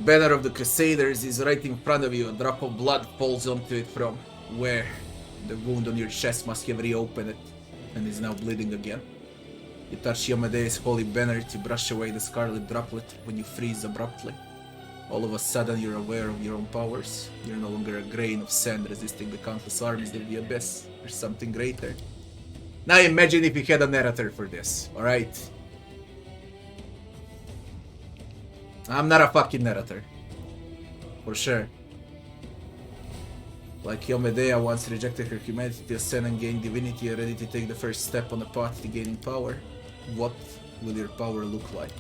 Banner of the Crusaders is right in front of you. A drop of blood falls onto it from where the wound on your chest must have reopened it and is now bleeding again. You touch Yomade's holy banner to brush away the scarlet droplet when you freeze abruptly. All of a sudden you're aware of your own powers. You're no longer a grain of sand resisting the countless armies of the abyss. There's something greater. Now imagine if you had a narrator for this, alright? I'm not a fucking narrator. For sure. Like Yomedea once rejected her humanity to ascend and gain divinity, you're ready to take the first step on the path to gaining power. What will your power look like?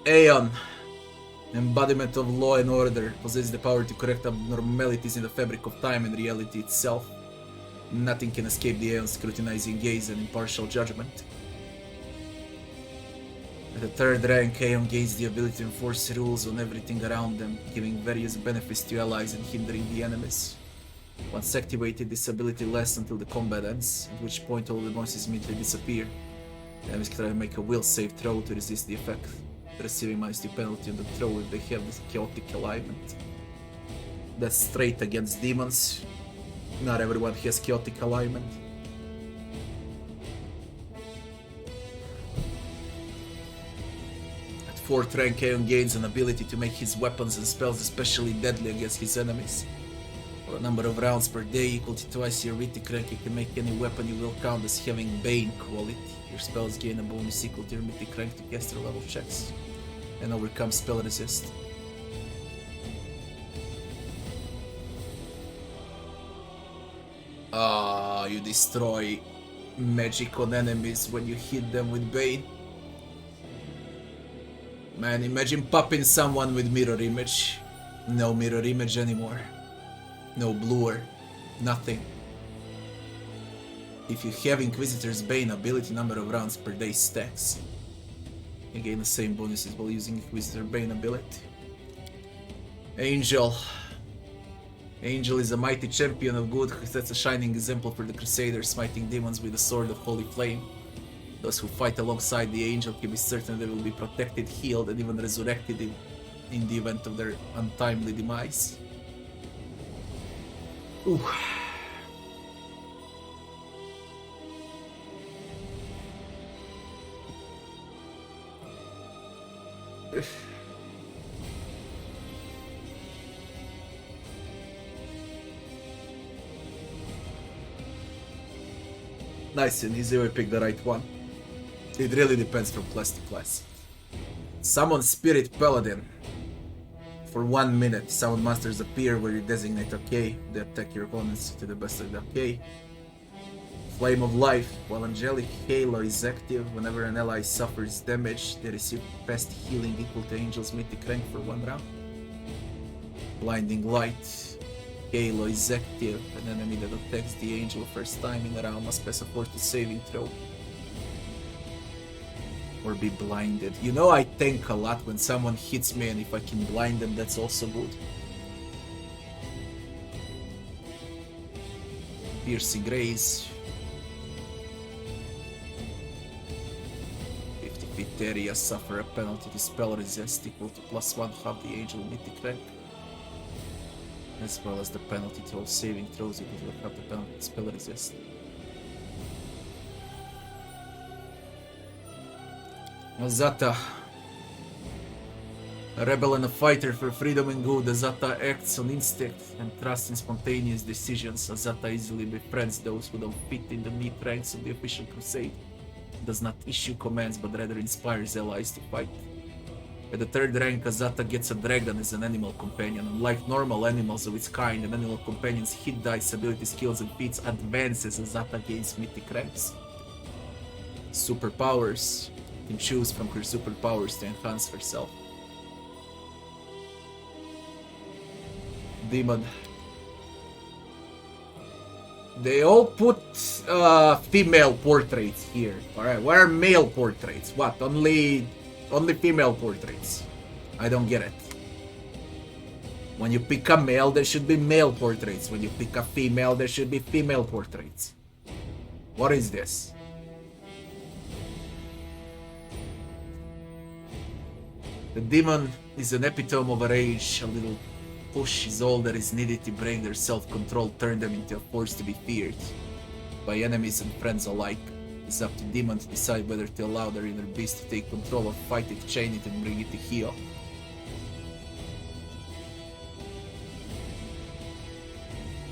Aeon, embodiment of law and order, possesses the power to correct abnormalities in the fabric of time and reality itself. Nothing can escape the Aeon's scrutinizing gaze and impartial judgment. At the third rank, Aeon gains the ability to enforce rules on everything around them, giving various benefits to allies and hindering the enemies. Once activated, this ability lasts until the combat ends, at which point all the bonuses immediately disappear. The enemies can try to make a will save throw to resist the effect, receiving -2 penalty on the throw if they have this chaotic alignment. That's straight against demons. Not everyone has chaotic alignment. At 4th rank, Aeon gains an ability to make his weapons and spells especially deadly against his enemies. For a number of rounds per day equal to twice your Mythic rank, you can make any weapon you will count as having Bane quality. Your spells gain a bonus equal to your Mythic rank to caster level checks and overcome spell resist. You destroy magic on enemies when you hit them with Bane. Man, imagine popping someone with mirror image. No mirror image anymore. No bluer. Nothing. If you have Inquisitor's Bane, ability number of rounds per day stacks. You gain the same bonuses while using Inquisitor Bane ability. Angel. Angel is a mighty champion of good who sets a shining example for the Crusaders, smiting demons with the sword of holy flame. Those who fight alongside the Angel can be certain they will be protected, healed, and even resurrected in the event of their untimely demise. Ooh. Nice and easy, we picked the right one. It really depends from class to class. Summon Spirit Paladin. For 1 minute, summon monsters appear where you designate OK. They attack your opponents to the best of the OK. Flame of Life. While Angelic Halo is active, whenever an ally suffers damage, they receive past healing equal to Angel's Mythic rank for 1 round. Blinding Light. Halo is active. An enemy that attacks the Angel first time in a round must pass a 40 saving throw. Or be blinded. You know, I tank a lot when someone hits me, and if I can blind them, that's also good. Piercing Rays. 50 feet area, suffer a penalty to spell resist equal to +1 half the Angel Mythic rank. As well as the penalty to all saving throws equal to half the penalty to spell resist. Azata. A rebel and a fighter for freedom and good, Azata acts on instinct and trusts in spontaneous decisions. Azata easily befriends those who don't fit in the neat ranks of the official crusade. Does not issue commands but rather inspires allies to fight. At the 3rd rank, Azata gets a dragon as an animal companion. Unlike normal animals of its kind, an animal companion's hit dice, ability, skills, and feats advance as Azata gains mythic ranks. Superpowers. You can choose from her superpowers to enhance herself. Demon. They all put female portraits here. Alright, where are male portraits? What? Only female portraits. I don't get it. When you pick a male, there should be male portraits. When you pick a female, there should be female portraits. What is this? The demon is an epitome of a rage. A little push is all that is needed to break their self-control, turn them into a force to be feared by enemies and friends alike. It's up to demon to decide whether to allow their inner beast to take control or fight it, chain it, and bring it to heel.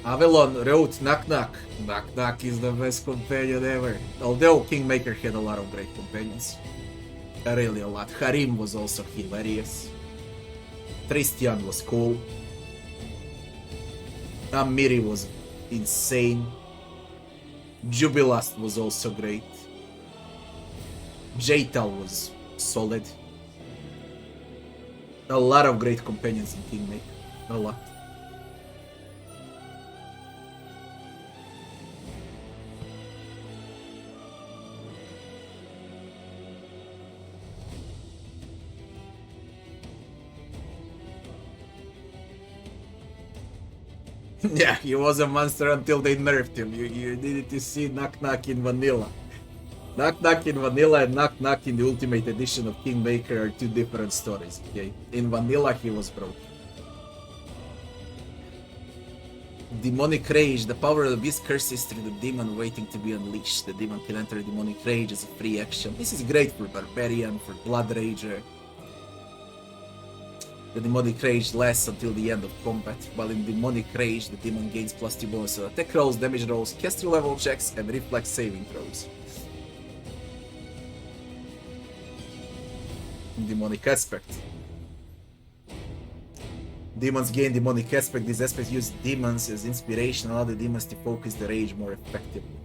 Avalon wrote Knock Knock. Knock Knock is the best companion ever. Although Kingmaker had a lot of great companions. Really a lot. Harim was also hilarious. Tristian was cool. Amiri was insane. Jubilast was also great. Jaital was solid. A lot of great companions in Kingmaker. A lot. Yeah, he was a monster until they nerfed him. You needed to see Knock Knock in vanilla. Knock Knock in vanilla and Knock Knock in the Ultimate Edition of Kingmaker are two different stories, okay? In vanilla he was broken. Demonic Rage. The power of the beast curses through the demon waiting to be unleashed. The demon can enter Demonic Rage as a free action. This is great for Barbarian, for Blood Rager. The Demonic Rage lasts until the end of combat, while in Demonic Rage the demon gains +2 bonus on attack rolls, damage rolls, caster level checks, and reflex saving throws. Demonic Aspect. Demons gain Demonic Aspect. This aspect uses demons as inspiration, allow the demons to focus the rage more effectively.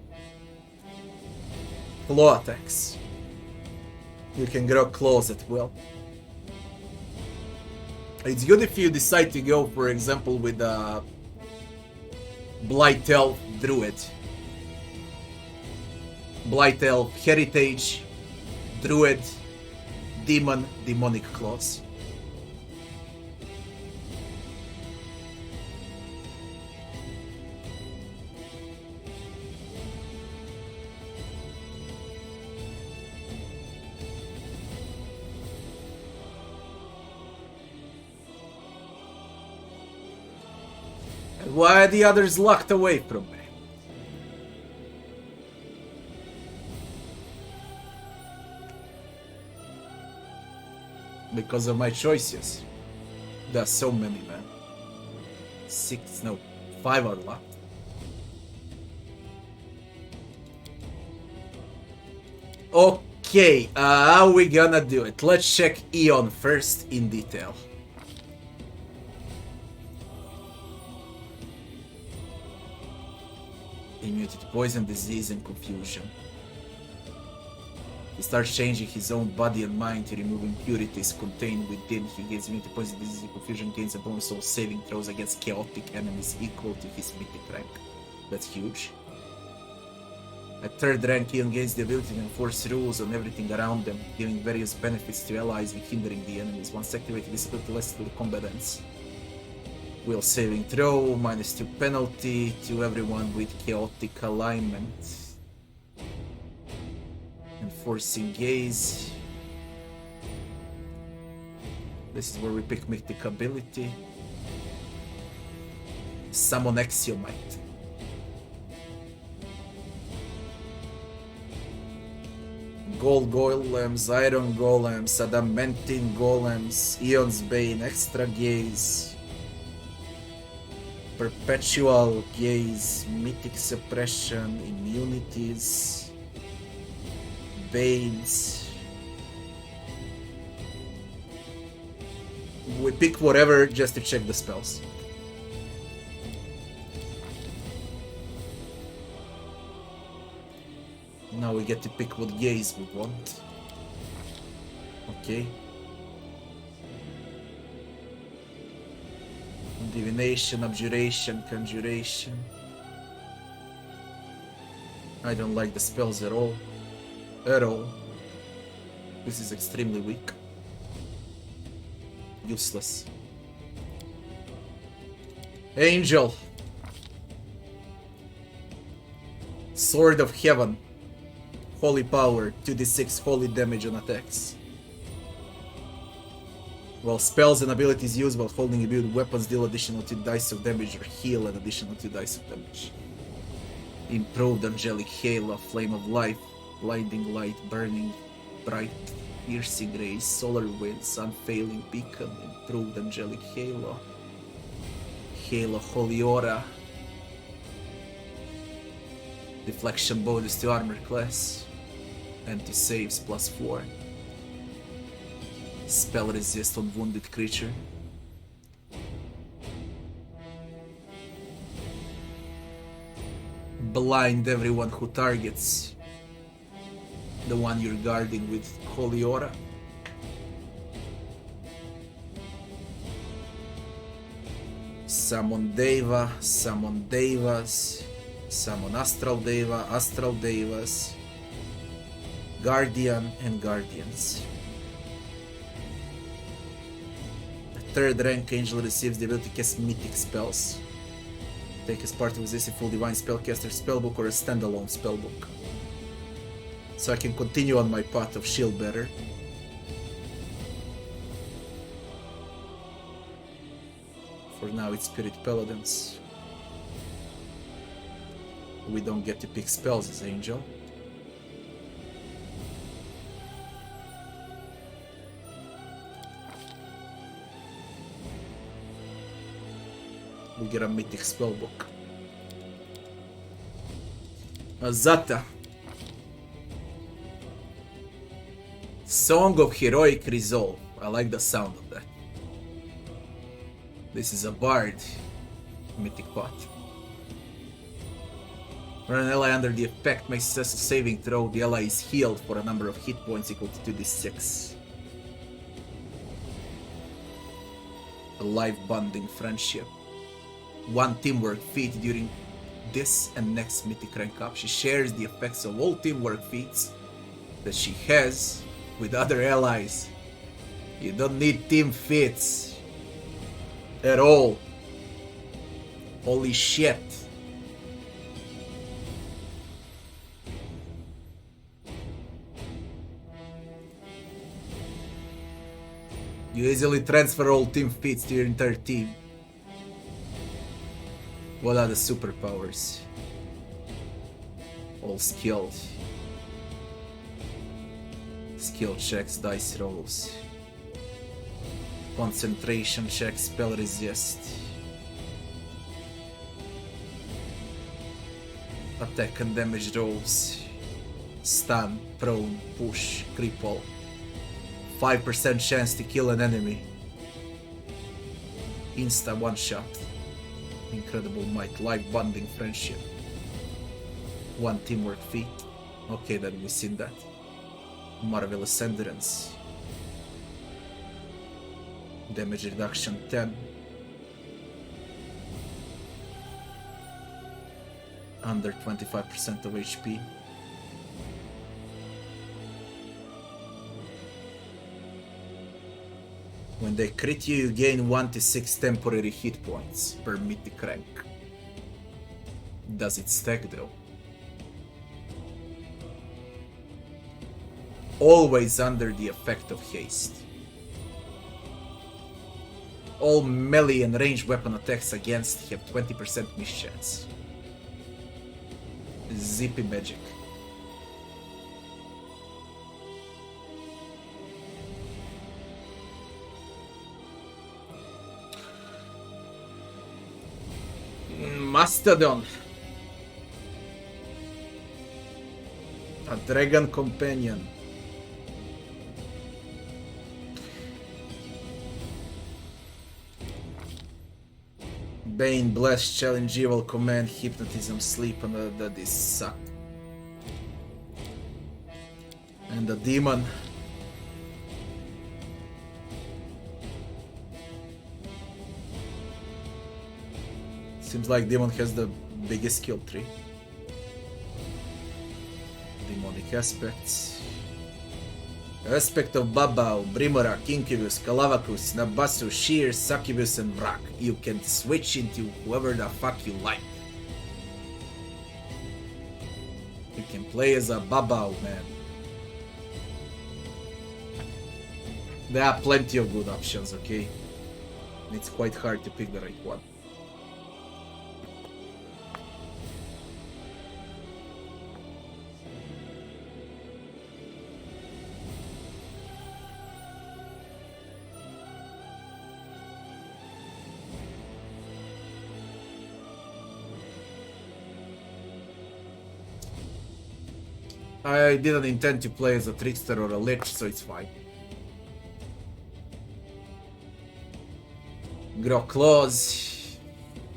Claw attacks. You can grow claws at will. It's good if you decide to go, for example, with a Blight Elf Druid. Blight Elf Heritage, Druid, Demon, Demonic Claws. Why are the others locked away from me? Because of my choices. There are so many, man. 6, no, 5 are locked. Okay, how we gonna do it? Let's check Eon first in detail. Immunity to poison, disease, and confusion. He starts changing his own body and mind to remove impurities contained within. He gains immunity to poison, disease, and confusion, gains a bonus on saving throws against chaotic enemies equal to his mythic rank. That's huge. At 3rd rank, Ion gains the ability to enforce rules on everything around them, giving various benefits to allies and hindering the enemies. Once activated, this ability lasts till the combat ends. Will saving throw, -2 penalty to everyone with chaotic alignment. Enforcing gaze. This is where we pick mythic ability. Summon Axiomite. Gold golems, iron golems, adamantine golems, Eon's Bane, extra gaze. Perpetual gaze, mythic suppression, immunities, banes. We pick whatever just to check the spells. Now we get to pick what gaze we want. Okay. Divination, Abjuration, Conjuration. I don't like the spells at all. At all. This is extremely weak. Useless. Angel. Sword of Heaven. Holy power, 2d6 holy damage on attacks. While spells and abilities used while holding imbued weapons deal additional 2 dice of damage or heal an additional 2 dice of damage. Improved Angelic Halo, Flame of Life, Blinding Light, Burning Bright, Piercing Rays, Solar Winds, Unfailing Beacon, Improved Angelic Halo, Halo Holy Aura, Deflection bonus to armor class, Anti-saves +4, Spell resist on wounded creature, Blind everyone who targets the one you're guarding with Holy Aura. Summon Deva, summon Devas, summon Astral Deva, Astral Devas, Guardian and Guardians. The third rank angel receives the ability to cast mythic spells. Take as part of this a full divine spellcaster spellbook or a standalone spellbook. So I can continue on my path of shield bearer. For now it's Spirit Paladins. We don't get to pick spells as Angel. We get a Mythic Spellbook. Azata. Song of Heroic Resolve. I like the sound of that. This is a bard. Mythic Path. When an ally under the effect makes a successful saving throw, the ally is healed for a number of hit points equal to 2d6. A life bonding friendship. 1 teamwork feat during this and next mythic rank up. She shares the effects of all teamwork feats that she has with other allies. You don't need team feats at all. Holy shit. You easily transfer all team feats to your entire team. What are the superpowers? All skilled. Skill checks, dice rolls. Concentration checks, spell resist. Attack and damage rolls. Stun, prone, push, cripple. 5% chance to kill an enemy. Insta one shot. Incredible might, life bonding friendship. 1 teamwork feat. Okay, then we've seen that. Marvelous endurance. Damage reduction 10. Under 25% of HP. When they crit you, you gain 1 to 6 temporary hit points per mythic rank. Does it stack though? Always under the effect of haste. All melee and ranged weapon attacks against have 20% miss chance. Zippy magic. Mastodon. A dragon companion. Bane, Bless, Challenge, Evil, Command, Hypnotism, Sleep, and that is suck. And the Demon. Seems like Demon has the biggest skill tree. Demonic aspects. Aspect of Babao, Brimora, Incubus, Calavacus, Nabasu, Sheer, Succubus, and Vrak. You can switch into whoever the fuck you like. You can play as a Babao, man. There are plenty of good options, okay? It's quite hard to pick the right one. I didn't intend to play as a trickster or a lich, so it's fine. Grow claws,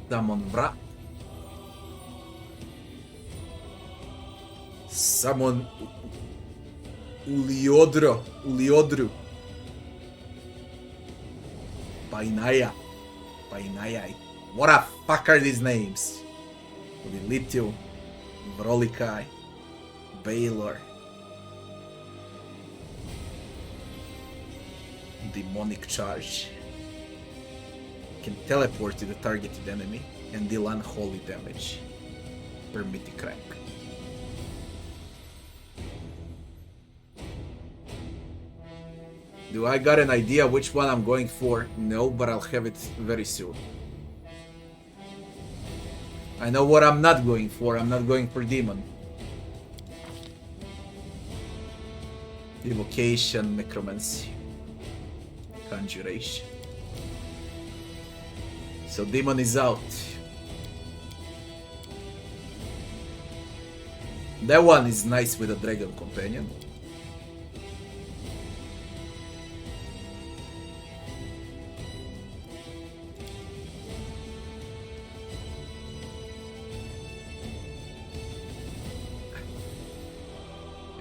summon Wrath, summon Uliodru, Painaya, what the fuck are these names? Ulilitio, Vrolikai, Baylor, Demonic Charge. Can teleport to the targeted enemy and deal unholy damage per mythic rank. Do I got an idea which one I'm going for? No, but I'll have it very soon. I know what I'm not going for. I'm not going for Demon. Evocation, Necromancy, Conjuration. So Demon is out. That one is nice with a Dragon Companion.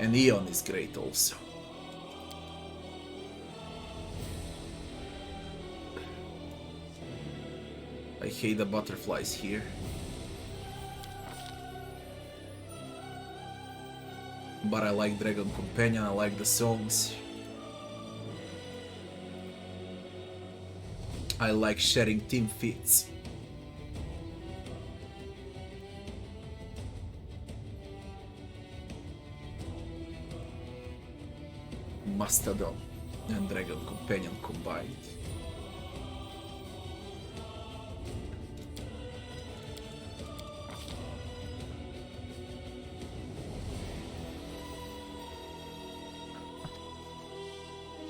And Eon is great also. I hate the butterflies here. But I like Dragon Companion, I like the songs. I like sharing team feats. Mastodon and Dragon Companion combined.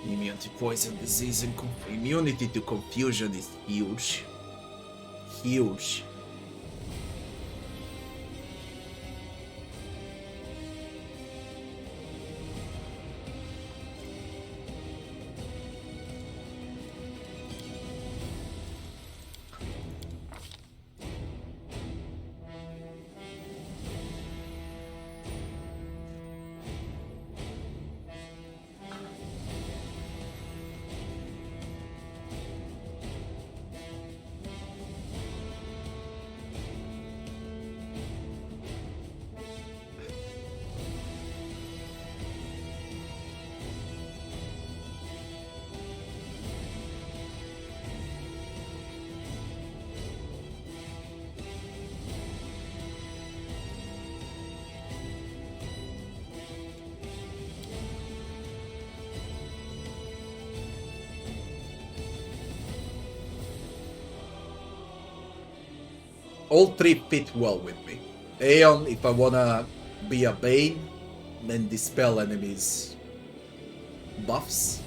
Immune to poison, disease, and immunity to confusion is huge. Huge. All three fit well with me. Aeon if I wanna be a Bane and dispel enemies' buffs.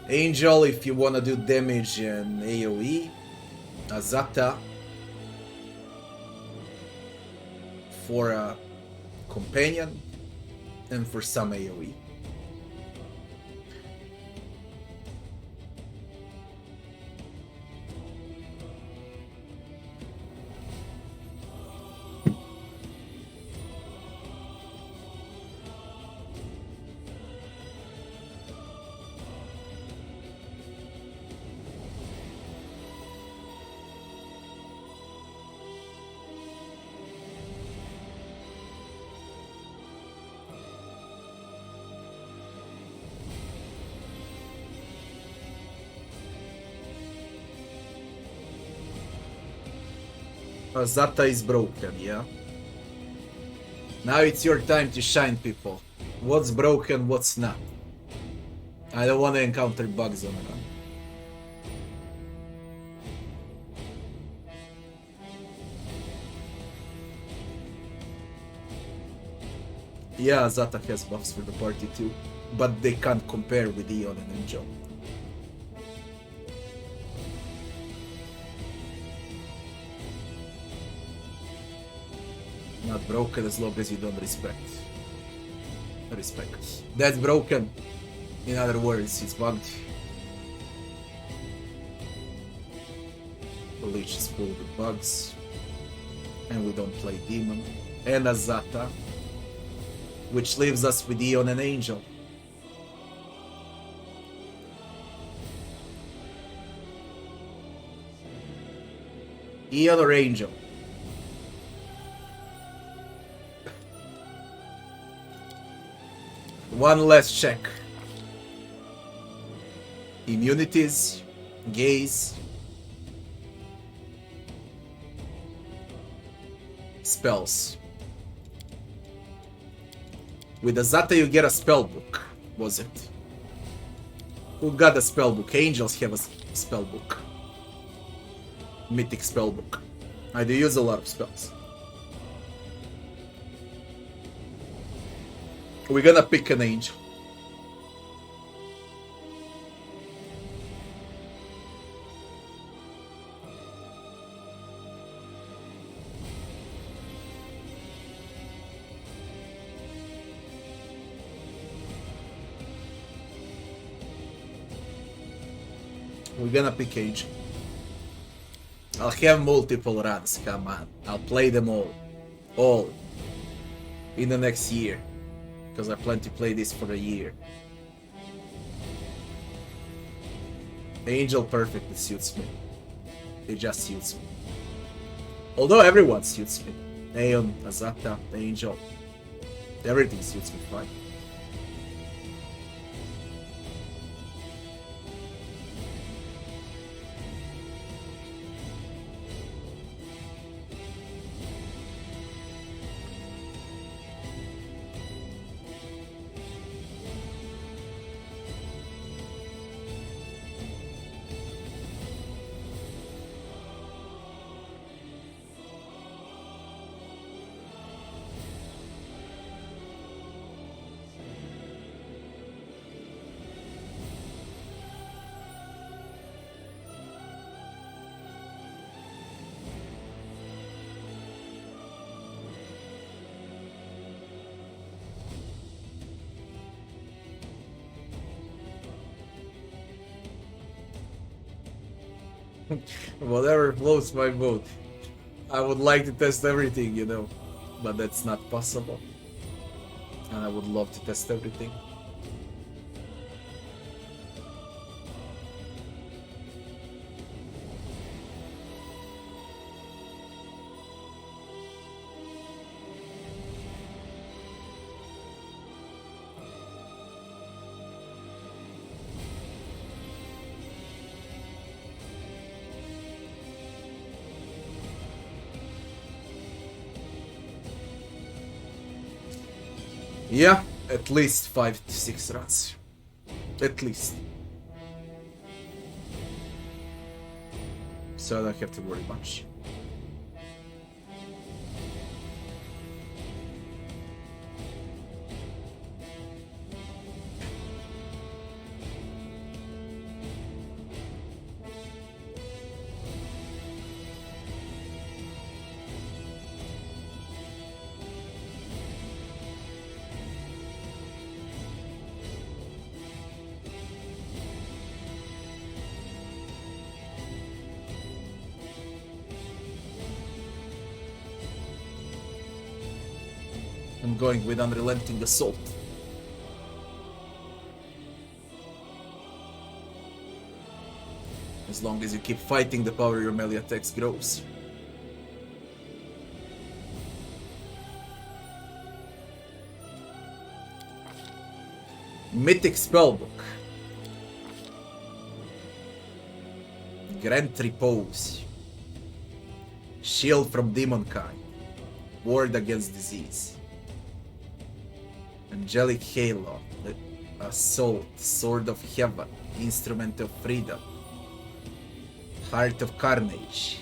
Angel if you wanna do damage and AoE. Azata for a companion and for some AoE. Zata is broken, yeah? Now it's your time to shine, people. What's broken, what's not? I don't want to encounter bugs on a run. Yeah, Zata has buffs for the party too, but they can't compare with Eon and Angel. Not broken as long as you don't respect. Respect. That's broken. In other words, it's bugged. The leech is full with bugs. And we don't play Demon. And a Zata. Which leaves us with Eon and Angel. Eon or Angel? One last check. Immunities, gaze, spells. With the Zata you get a spell book, was it? Who got a spell book? Angels have a spell book. Mythic spell book. I do use a lot of spells. We're gonna pick an angel. We're gonna pick angel. I'll have multiple runs, come on. I'll play them all. All. In the next year. Because I plan to play this for a year. Angel perfectly suits me. It just suits me. Although everyone suits me. Aeon, Azata, Angel. Everything suits me fine. Whatever floats my boat. I would like to test everything, you know, but that's not possible. And I would love to test everything. Yeah, at least 5 to 6 runs. At least. So I don't have to worry much. I'm going with unrelenting assault. As long as you keep fighting, the power of your melee attacks grows. Mythic Spellbook. Grant Repose. Shield from Demonkind. Ward against disease. Angelic Halo. Assault, Sword of Heaven, Instrument of Freedom, Heart of Carnage.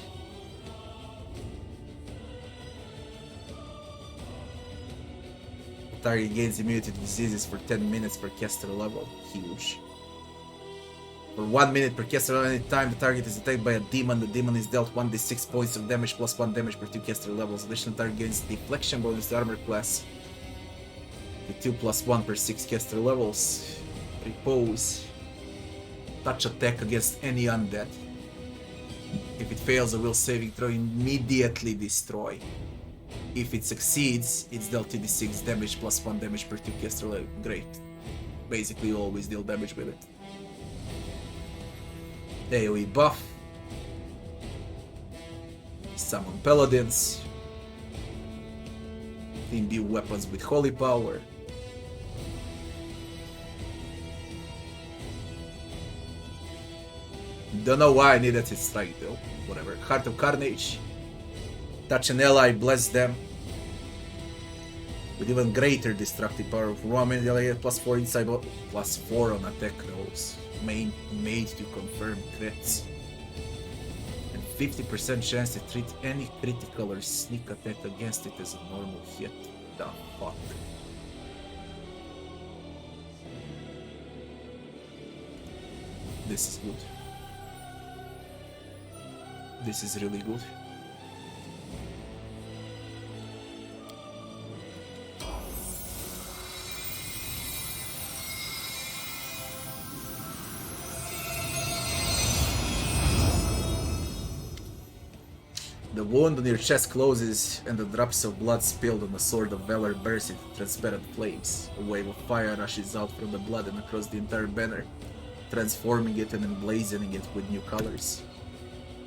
Target gains immunity to diseases for 10 minutes per caster level. Huge. For 1 minute per caster level, any time the target is attacked by a demon, the demon is dealt 1d6 points of damage plus 1 damage per 2 caster levels. Additional target gains deflection bonus to armor class. The 2 plus 1 per 6 caster levels. Repose. Touch attack against any undead. If it fails, a will saving throw immediately destroy. If it succeeds, it's dealt 2d6 damage plus 1 damage per 2 caster level. Great. Basically always deal damage with it. AoE buff. Summon paladins. Imbue weapons with holy power. Don't know why I needed to strike though. Whatever. Heart of Carnage. Touch an ally, bless them. With even greater destructive power of 1 minute ally plus 4 inside plus 4 on attack rolls. Made to confirm crits. And 50% chance to treat any critical or sneak attack against it as a normal hit. The fuck? This is good. This is really good. The wound on your chest closes, and the drops of blood spilled on the Sword of Valor burst into transparent flames. A wave of fire rushes out from the blood and across the entire banner, transforming it and emblazoning it with new colors.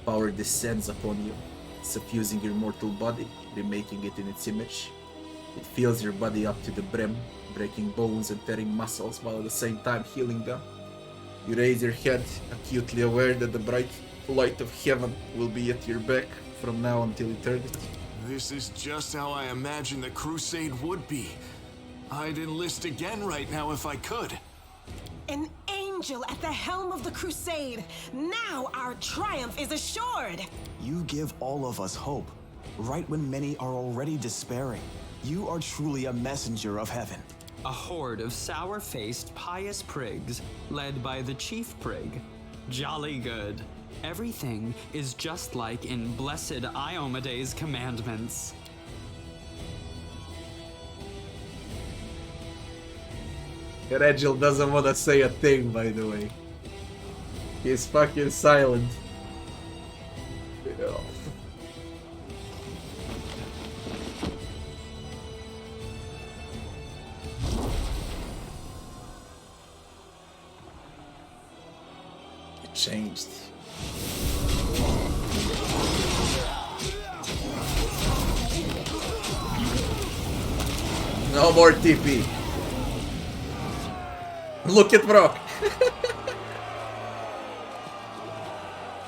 Power descends upon you, suffusing your mortal body, remaking it in its image. It fills your body up to the brim, breaking bones and tearing muscles while at the same time healing them. You raise your head, acutely aware that the bright light of heaven will be at your back from now until eternity. This is just how I imagined the crusade would be. I'd enlist again right now if I could. An angel at the helm of the crusade. Now our triumph is assured. You give all of us hope, right when many are already despairing. You are truly a messenger of heaven. A horde of sour-faced, pious prigs, led by the chief prig. Jolly good. Everything is just like in blessed Iomede's commandments. Regil doesn't want to say a thing, by the way. He's fucking silent. Yeah. It changed. No more TP. Look at Brock.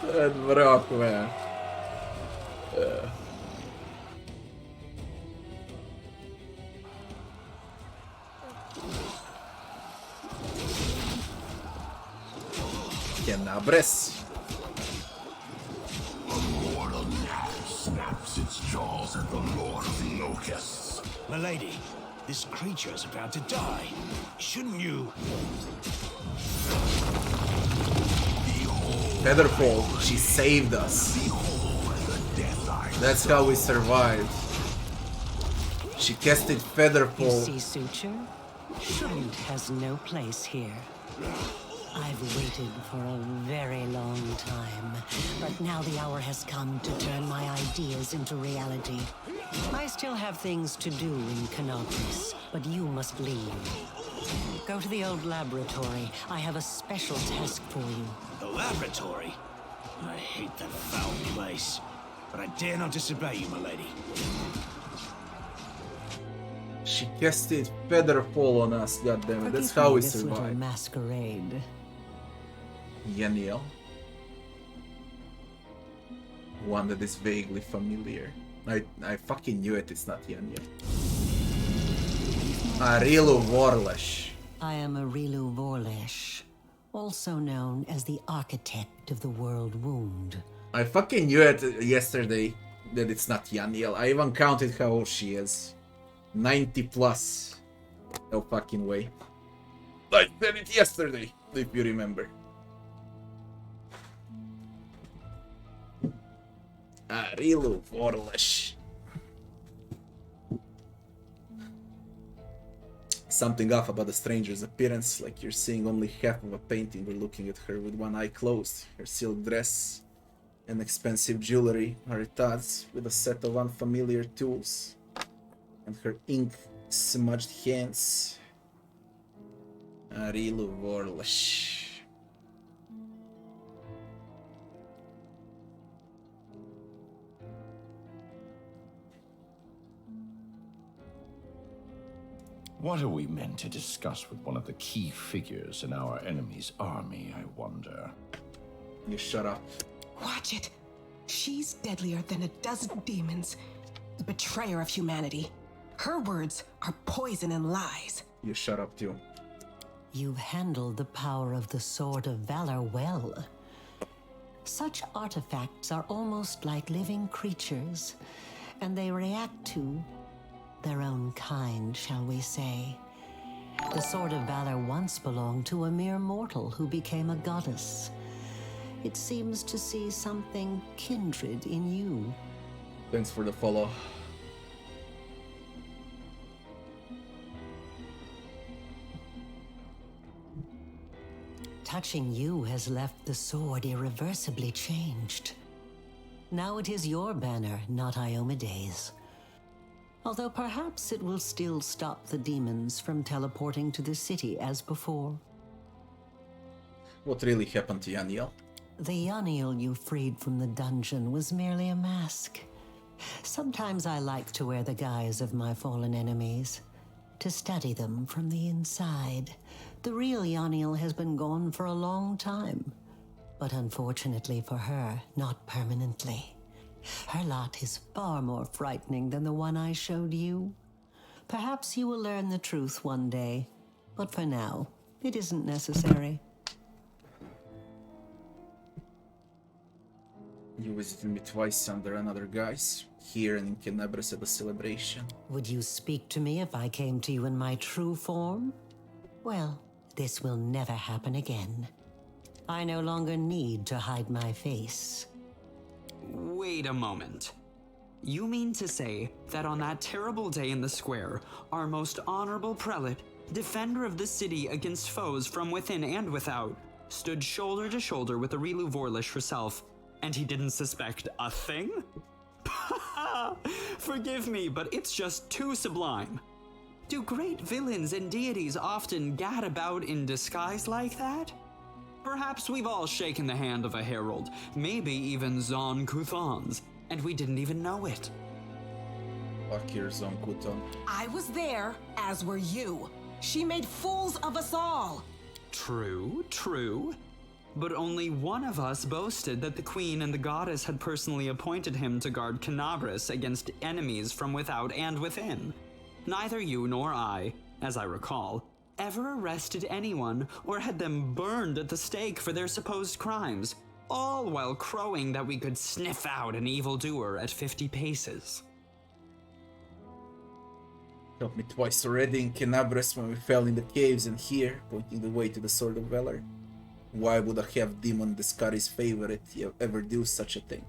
That Brock, man. Canabres. The Lord of Gnats snaps its jaws at the Lord of Locusts. Milady, this creature is about to die. Shouldn't you? Featherfall, she saved us. That's how we survived. She casted You Featherfall. see, Suture? Shrewd has no place here. I've waited for a very long time, but now the hour has come to turn my ideas into reality. I still have things to do in Canopus, but you must leave. Go to the old laboratory. I have a special task for you. The laboratory? I hate that foul place. But I dare not disobey you, milady. She casted Featherfall on us, goddammit. That's Forgive how me we this little survived. masquerade. Yaniel. One that is vaguely familiar. I fucking knew it, it's not Yaniel. Arilu Vorlash. I am a Rilu Vorlesh, also known as the Architect of the World Wound. I fucking knew it yesterday that it's not Yaniel. I even counted how old she is. 90 plus. No fucking way. I said it yesterday, if you remember. Rilu Vorlesh. Something off about the stranger's appearance, like you're seeing only half of a painting or looking at her with one eye closed. Her silk dress and expensive jewelry are at odds with a set of unfamiliar tools. And her ink-smudged hands. Rilu Vorlesh. What are we meant to discuss with one of the key figures in our enemy's army, I wonder? You shut up. Watch it. She's deadlier than a dozen demons. The betrayer of humanity. Her words are poison and lies. You shut up too. You've handled the power of the Sword of Valor well. Such artifacts are almost like living creatures, and they react to their own kind, shall we say. The Sword of Valor once belonged to a mere mortal who became a goddess. It seems to see something kindred in you. Thanks for the follow. Touching you has left the sword irreversibly changed. Now it is your banner, not Iomede's. Although perhaps it will still stop the demons from teleporting to the city as before. What really happened to Yaniel? The Yaniel you freed from the dungeon was merely a mask. Sometimes I like to wear the guise of my fallen enemies, to study them from the inside. The real Yaniel has been gone for a long time, but unfortunately for her, not permanently. Her lot is far more frightening than the one I showed you. Perhaps you will learn the truth one day, but for now, it isn't necessary. You visited me twice under another guise, here and in Kenebres at the celebration. Would you speak to me if I came to you in my true form? Well, this will never happen again. I no longer need to hide my face. Wait a moment. You mean to say that on that terrible day in the square, our most honorable prelate, defender of the city against foes from within and without, stood shoulder to shoulder with the Rilu Vorlesh herself, and he didn't suspect a thing? Forgive me, but it's just too sublime. Do great villains and deities often gad about in disguise like that? Perhaps we've all shaken the hand of a herald, maybe even Zon Kuthon's, and we didn't even know it. Fuck your Zon Kuthon. I was there, as were you. She made fools of us all. True, true. But only one of us boasted that the queen and the goddess had personally appointed him to guard Kenabres against enemies from without and within. Neither you nor I, as I recall, ever arrested anyone or had them burned at the stake for their supposed crimes, all while crowing that we could sniff out an evildoer at 50 paces. Helped me twice already in Kenabres when we fell in the caves, and here, pointing the way to the Sword of Valor. Why would a half-demon Descari's favorite ever do such a thing?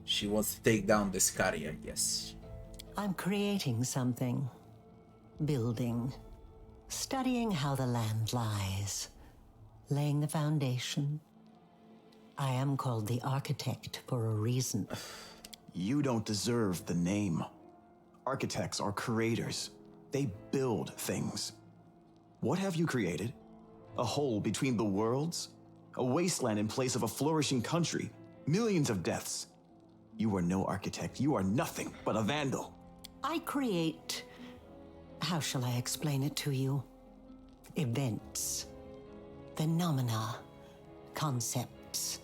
She wants to take down Descari, I guess. I'm creating something. Building. Studying how the land lies. Laying the foundation. I am called the Architect for a reason. You don't deserve the name. Architects are creators. They build things. What have you created? A hole between the worlds? A wasteland in place of a flourishing country? Millions of deaths. You are no architect. You are nothing but a vandal. I create... how shall I explain it to you? Events. Phenomena. Concepts.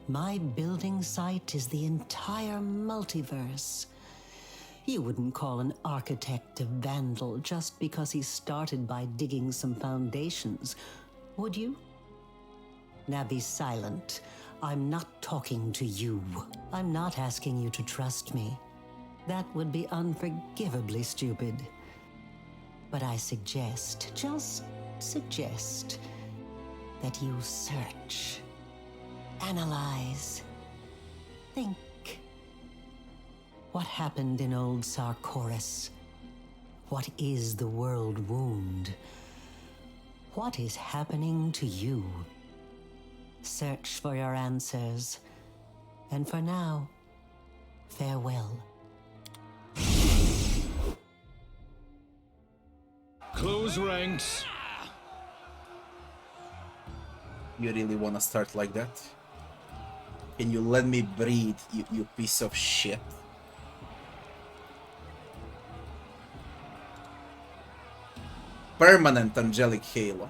My building site is the entire multiverse. You wouldn't call an architect a vandal just because he started by digging some foundations, would you? Now be silent. I'm not talking to you. I'm not asking you to trust me. That would be unforgivably stupid. But I suggest, just suggest, that you search, analyze, think. What happened in old Sarkoris? What is the world wound? What is happening to you? Search for your answers. And for now, farewell. Close ranks. You really wanna start like that? Can you let me breathe, you piece of shit? Permanent angelic halo.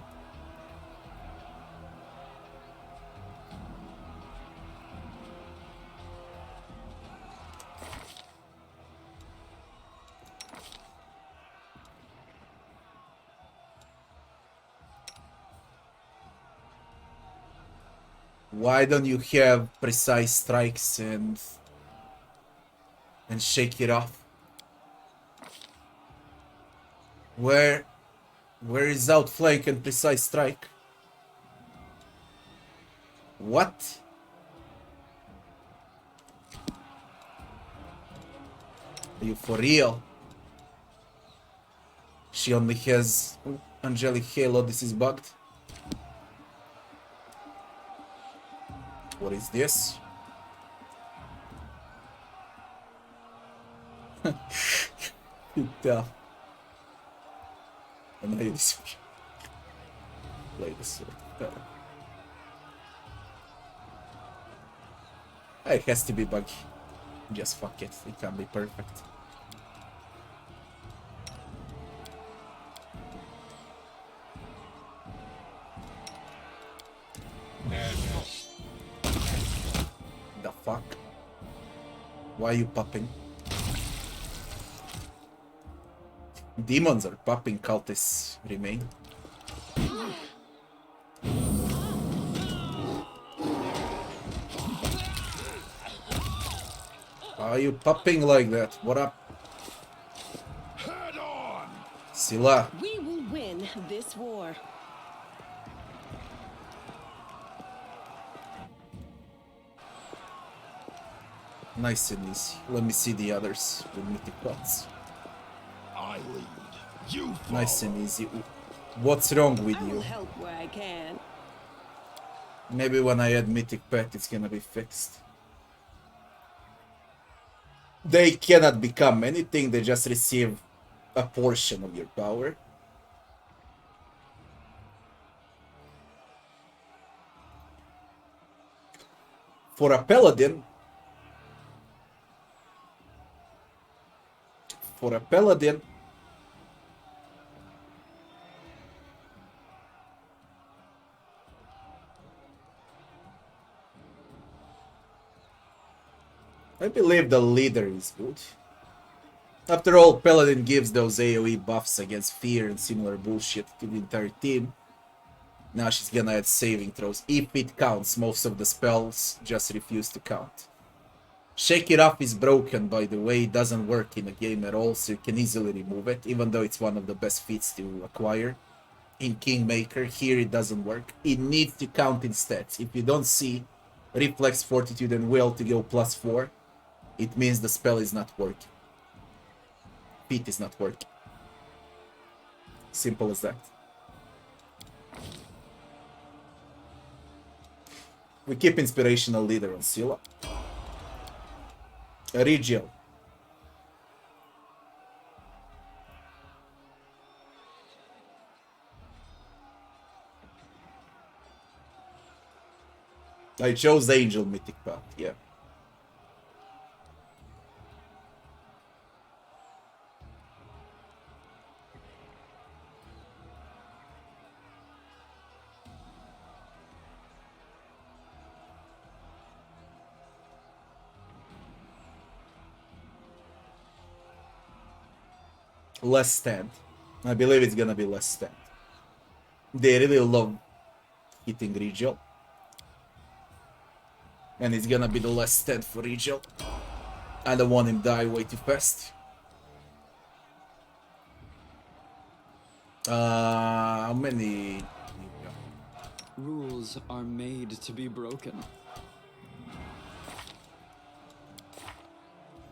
Why don't you have precise strikes and shake it off? Where is outflank and precise strike? What? Are you for real? She only has angelic halo. This is bugged. What is this? Tough. And I just play this better. It has to be buggy. Just fuck it. It can't be perfect. The fuck? Why are you popping? Demons are popping, cultists remain. Why are you popping like that? What up? Head on. Sila. We will win this war. Nice and easy. Let me see the others with Mythic Paths. I lead. You follow. Nice and easy. What's wrong with I will you? help where I can. Maybe when I add Mythic Path, it's gonna be fixed. They cannot become anything, they just receive a portion of your power. For a paladin, I believe the leader is good. After all, Paladin gives those AoE buffs against fear and similar bullshit to the entire team. Now she's gonna add saving throws. If it counts, most of the spells just refuse to count. Shake It Off is broken, by the way. It doesn't work in a game at all, so you can easily remove it, even though it's one of the best feats to acquire. In Kingmaker, here it doesn't work. It needs to count in stats. If you don't see Reflex, Fortitude, and Will to go +4, it means the spell is not working. Feat is not working. Simple as that. We keep Inspirational Leader on Scylla. Regiel. I chose Angel Mythic Path, yeah. Less stand. I believe it's gonna be less stand. They really love hitting Regal. And it's gonna be the last stand for Regal. I don't want him die way too fast. How many? Rules are made to be broken.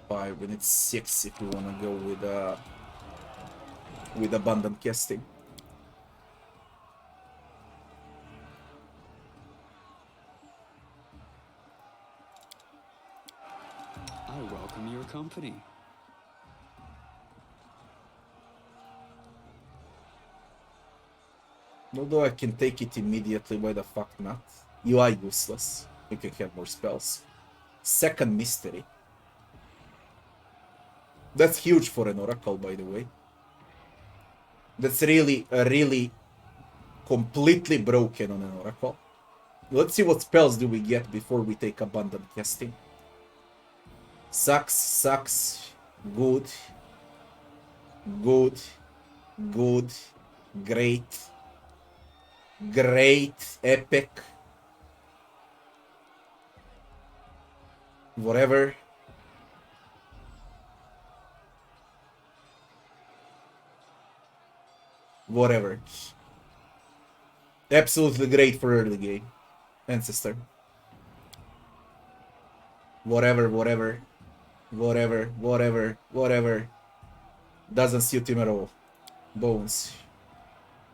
5 and it's 6 if you wanna go with abundant casting. I welcome your company. Although I can take it immediately, why the fuck not? You are useless. You can have more spells. Second mystery. That's huge for an oracle, by the way. That's really completely broken on an oracle. Let's see what spells do we get before we take abundant casting. Sucks, good, great, epic, whatever. Absolutely great for early game. Ancestor. Whatever. Doesn't suit him at all. Bones.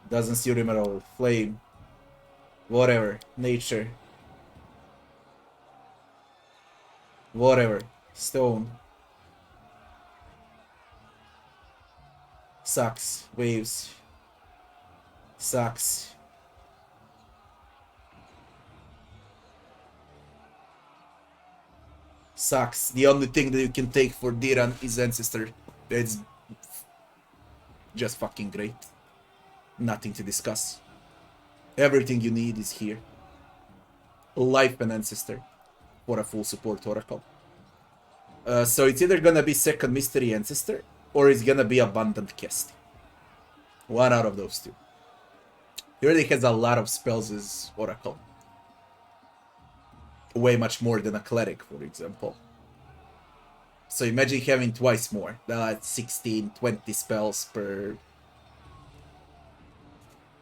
Doesn't suit him at all. Flame. Whatever. Nature. Whatever. Stone. Sucks. Waves. Sucks. Sucks. The only thing that you can take for Diran is Ancestor. It's just fucking great. Nothing to discuss. Everything you need is here. Life and Ancestor for a full support Oracle. So it's either gonna be second Mystery Ancestor or it's gonna be Abundant Cast. One out of those two. He already has a lot of spells as Oracle. Way much more than a Cleric, for example. So imagine having twice more. That's 16, 20 spells per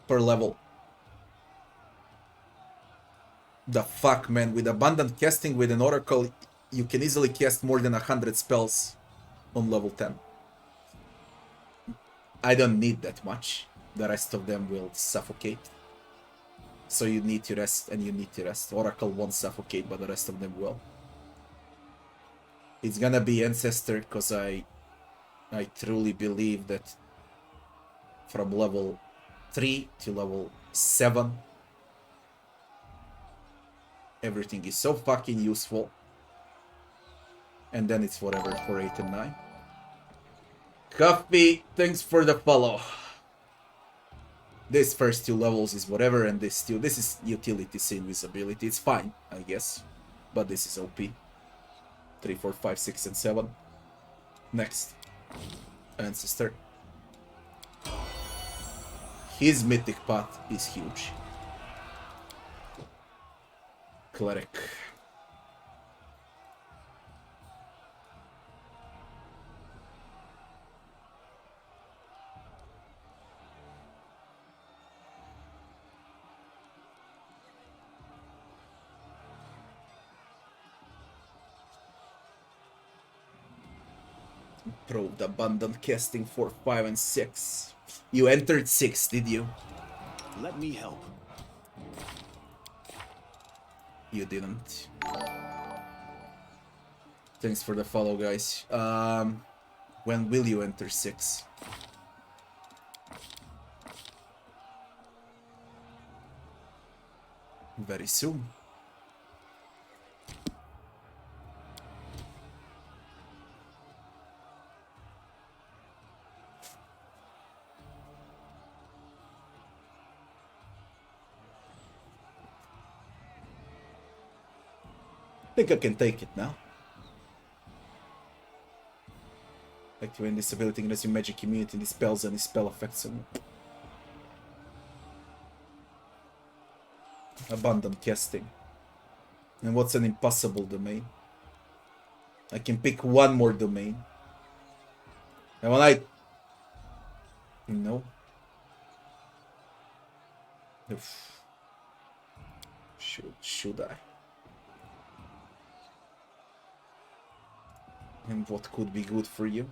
level. The fuck, man. With Abundant Casting with an Oracle, you can easily cast more than 100 spells on level 10. I don't need that much. The rest of them will suffocate. So you need to rest, and you need to rest. Oracle won't suffocate, but the rest of them will. It's gonna be Ancestor, because I truly believe that from level 3 to level 7, everything is so fucking useful. And then it's whatever for 8 and 9. Coffee, thanks for the follow. This first 2 levels is whatever, and this is utility scene visibility. It's fine, I guess. But this is OP. 3, 4, 5, 6, and 7. Next. Ancestor. His Mythic Path is huge. Cleric. Proved abundant casting for 5 and 6. You entered 6, did you? Let me help. You didn't. Thanks for the follow, guys. When will you enter 6? Very soon. I think I can take it now. I Activate this ability unless your magic immunity dispels any spell effects on it. Abundant casting. And what's an impossible domain? I can pick one more domain. And when I... No. Oof. Should I? And what could be good for you?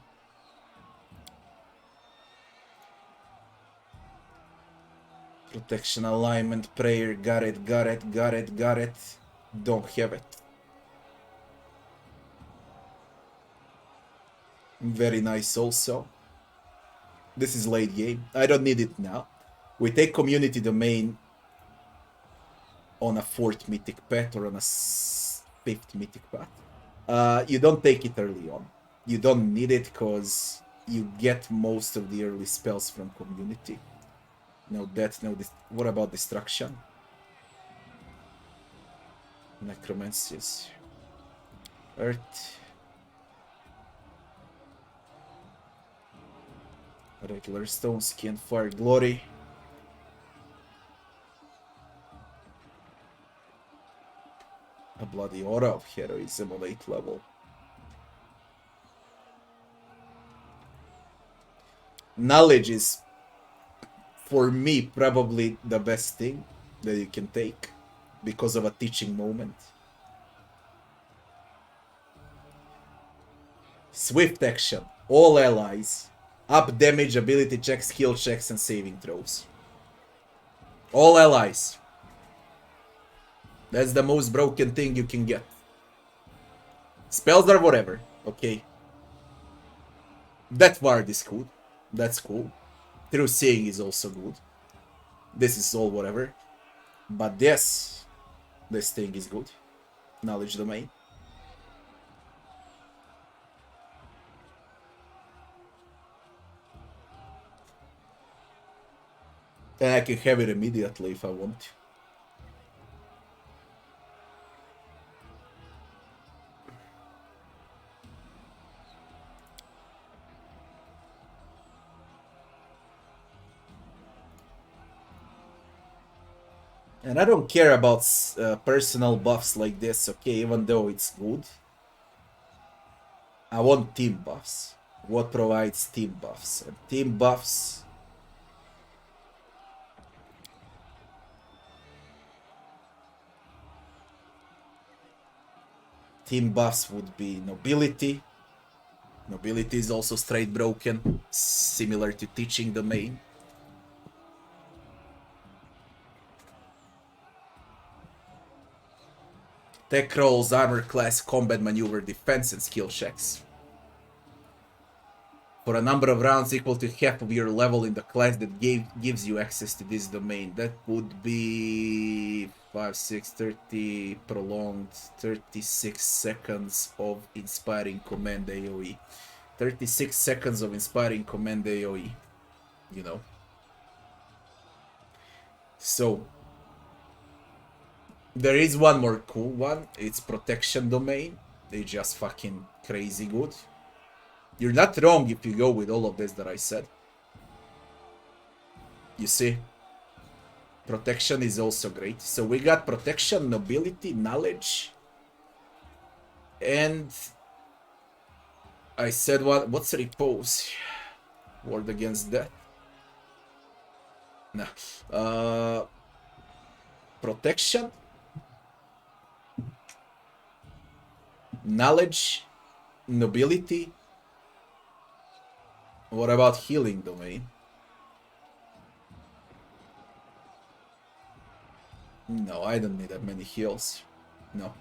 Protection, alignment, prayer, got it. Don't have it. Very nice also. This is late game. I don't need it now. We take community domain on a 4th Mythic Path or on a 5th Mythic Path. You don't take it early on. You don't need it because you get most of the early spells from community. No death, no this. What about destruction? Necromancius. Earth. Regular stone, skin, fire, glory. A bloody aura of heroism on 8th level. Knowledge is, for me, probably the best thing that you can take because of a teaching moment. Swift action. All allies. Up damage, ability checks, skill checks, and saving throws. All allies. That's the most broken thing you can get. Spells are whatever, okay? That ward is good. That's cool. Through seeing is also good. This is all whatever. But this thing is good. Knowledge domain. And I can have it immediately if I want to. And I don't care about personal buffs like this, okay, even though it's good. I want team buffs. What provides team buffs? And team buffs... Team buffs would be nobility. Nobility is also straight broken, similar to teaching domain. Tech rolls, armor class, combat maneuver, defense, and skill checks. For a number of rounds equal to half of your level in the class that gives you access to this domain. That would be 5, 6, 30, prolonged, 36 seconds of inspiring command AoE. 36 seconds of inspiring command AoE. You know. So... There is one more cool one. It's protection domain. They just fucking crazy good. You're not wrong if you go with all of this that I said. You see? Protection is also great. So we got protection, nobility, knowledge. And... I said what's repose? Ward against death. Nah. Protection. Knowledge, nobility. What about healing domain? No, I don't need that many heals. No.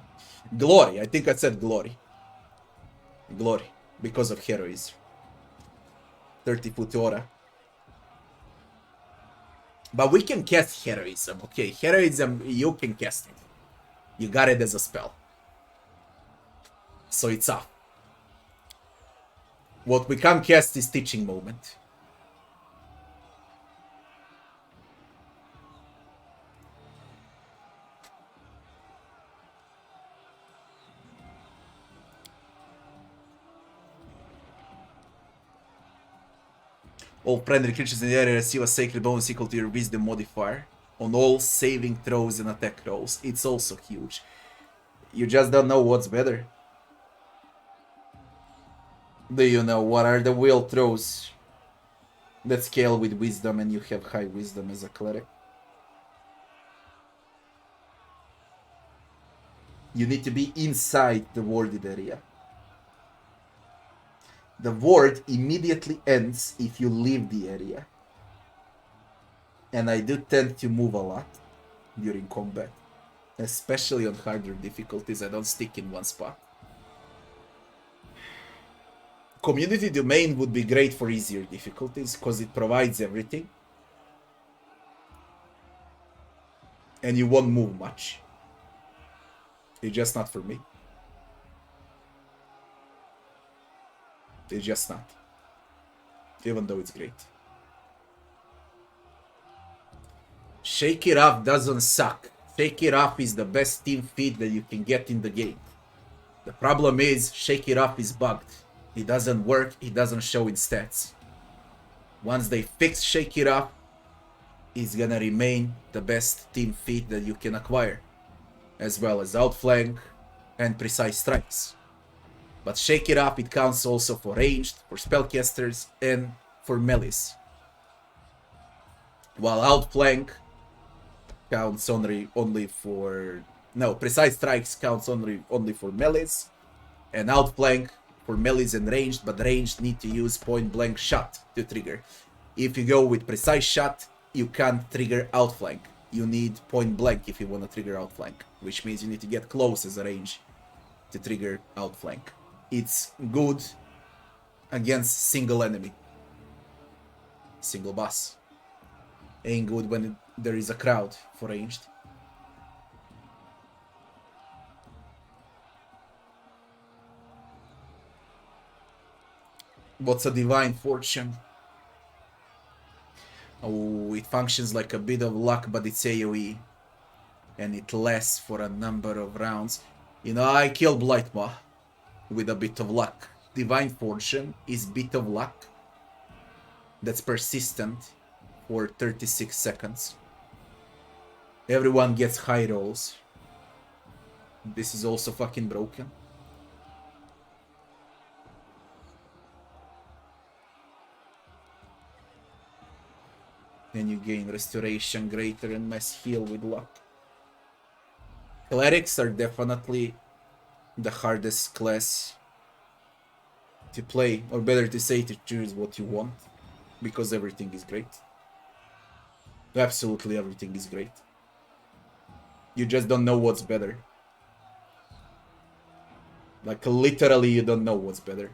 Glory, I think I said glory. Glory, because of heroism. 30-foot aura. But we can cast heroism, okay? Heroism, you can cast it. You got it as a spell. So it's up. What we can't cast is teaching moment. All friendly creatures in the area receive a sacred bonus equal to your wisdom modifier on all saving throws and attack rolls. It's also huge. You just don't know what's better. Do you know what are the will throws that scale with wisdom and you have high wisdom as a cleric? You need to be inside the warded area. The ward immediately ends if you leave the area. And I do tend to move a lot during combat. Especially on harder difficulties, I don't stick in one spot. Community Domain would be great for easier difficulties, because it provides everything. And you won't move much. It's just not for me. It's just not. Even though it's great. Shake It Up doesn't suck. Shake It Up is the best team feat that you can get in the game. The problem is, Shake It Up is bugged. It doesn't work, it doesn't show in stats. Once they fix Shake It Up, it's gonna remain the best team feat that you can acquire. As well as Outflank and Precise Strikes. But Shake It Up, it counts also for ranged, for spellcasters, and for melees. While Outflank counts only for... No, Precise Strikes counts only for melees. And Outflank for melees and ranged, but ranged need to use point blank shot to trigger. If you go with Precise Shot, you can't trigger Outflank. You need point blank if you want to trigger Outflank, which means you need to get close as a range to trigger Outflank. It's good against single enemy. Single boss. Ain't good when there is a crowd for ranged. What's a Divine Fortune? Oh, it functions like a bit of luck, but it's AoE. And it lasts for a number of rounds. You know, I killed Blightmaw with a bit of luck. Divine Fortune is bit of luck that's persistent for 36 seconds. Everyone gets high rolls. This is also fucking broken. Then you gain Restoration Greater and Mass Heal with luck. Clerics are definitely the hardest class to play, or better to say, to choose what you want, because everything is great. Absolutely everything is great. You just don't know what's better. Like, literally you don't know what's better.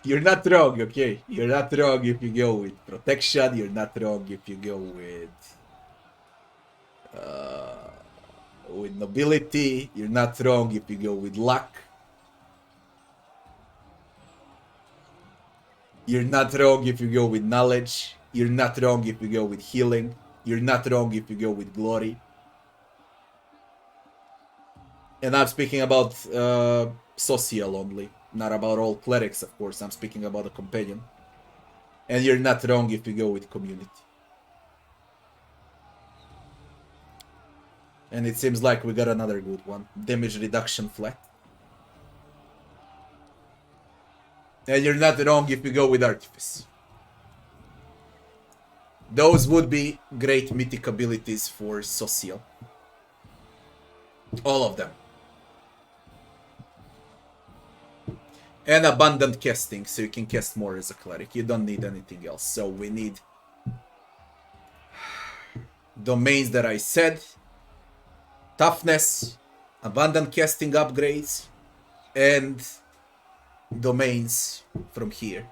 You're not wrong, okay? You're not wrong if you go with protection. You're not wrong if you go with nobility. You're not wrong if you go with luck. You're not wrong if you go with knowledge. You're not wrong if you go with healing. You're not wrong if you go with glory. And I'm speaking about social only. Not about all clerics, of course. I'm speaking about a companion. And you're not wrong if you go with community. And it seems like we got another good one. Damage reduction flat. And you're not wrong if you go with Artifice. Those would be great mythic abilities for social. All of them. And abundant casting, so you can cast more as a cleric. You don't need anything else. So we need domains that I said. Toughness, abundant casting upgrades, and domains from here.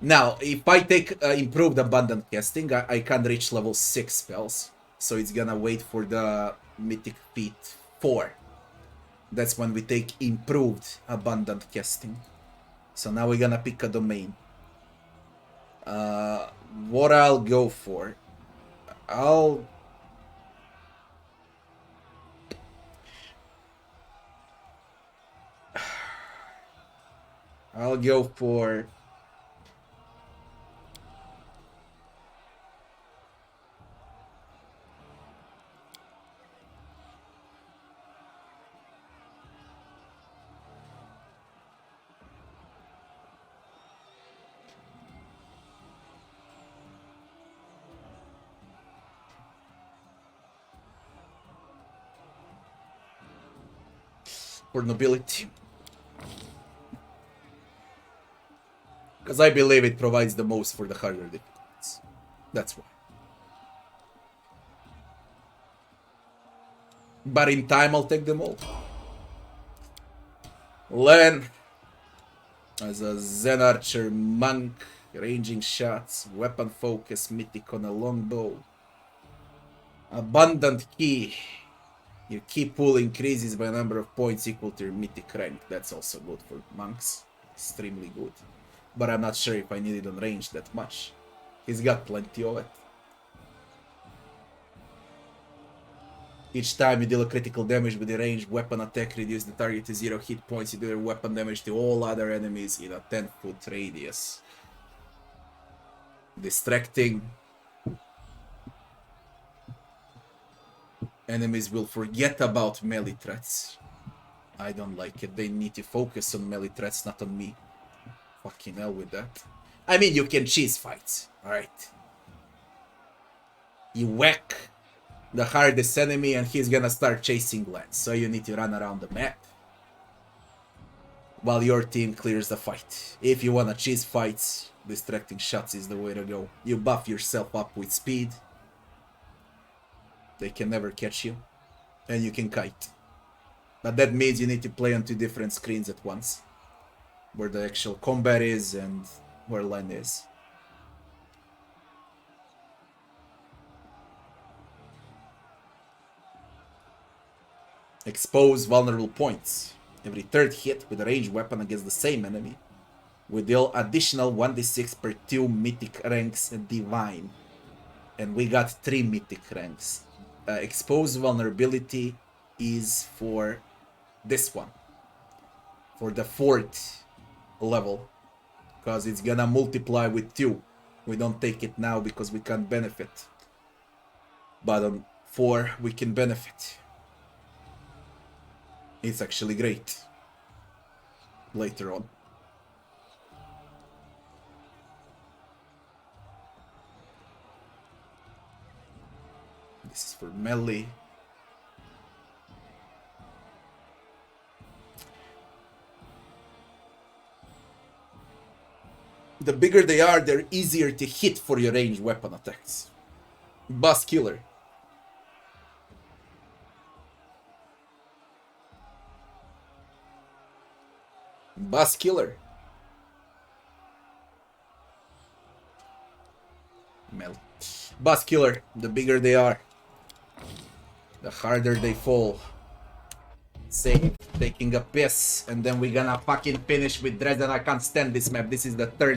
Now, if I take improved abundant casting, I can reach level 6 spells. So it's gonna wait for the Mythic Path 4 That's when we take improved abundant casting. So now we're gonna pick a domain. What I'll go for, I'll go for nobility. Because I believe it provides the most for the harder difficulties. That's why. But in time, I'll take them all. Len, as a Zen Archer, Monk, ranging shots, weapon focus, Mythic on a longbow. Abundant Key. Your key pool increases by a number of points equal to your Mythic rank. That's also good for monks. Extremely good. But I'm not sure if I need it on range that much. He's got plenty of it. Each time you deal a critical damage with a ranged weapon attack, reduce the target to 0 hit points. You do your weapon damage to all other enemies in a 10-foot radius. Distracting. Enemies will forget about melee threats. I don't like it. They need to focus on melee threats, not on me. Fucking hell with that. I mean, you can cheese fights, alright? You whack the hardest enemy and he's gonna start chasing Lance. So you need to run around the map while your team clears the fight. If you wanna cheese fights, distracting shots is the way to go. You buff yourself up with speed. They can never catch you. And you can kite. But that means you need to play on 2 different screens at once. Where the actual combat is and where Len is. Expose vulnerable points. Every 3rd hit with a ranged weapon against the same enemy will deal additional 1d6 per 2 mythic ranks divine. And we got 3 mythic ranks. Expose vulnerability is for this one. For the 4th level. Because it's gonna multiply with 2. We don't take it now because we can't benefit. But on 4 we can benefit. It's actually great. Later on. This is for melee. The bigger they are, they're easier to hit for your ranged weapon attacks. Boss killer. Boss killer. Melt. Boss killer. The bigger they are, the harder they fall. Safe, taking a piss, and then we're gonna fucking finish with Dresden. I can't stand this map. This is the 3rd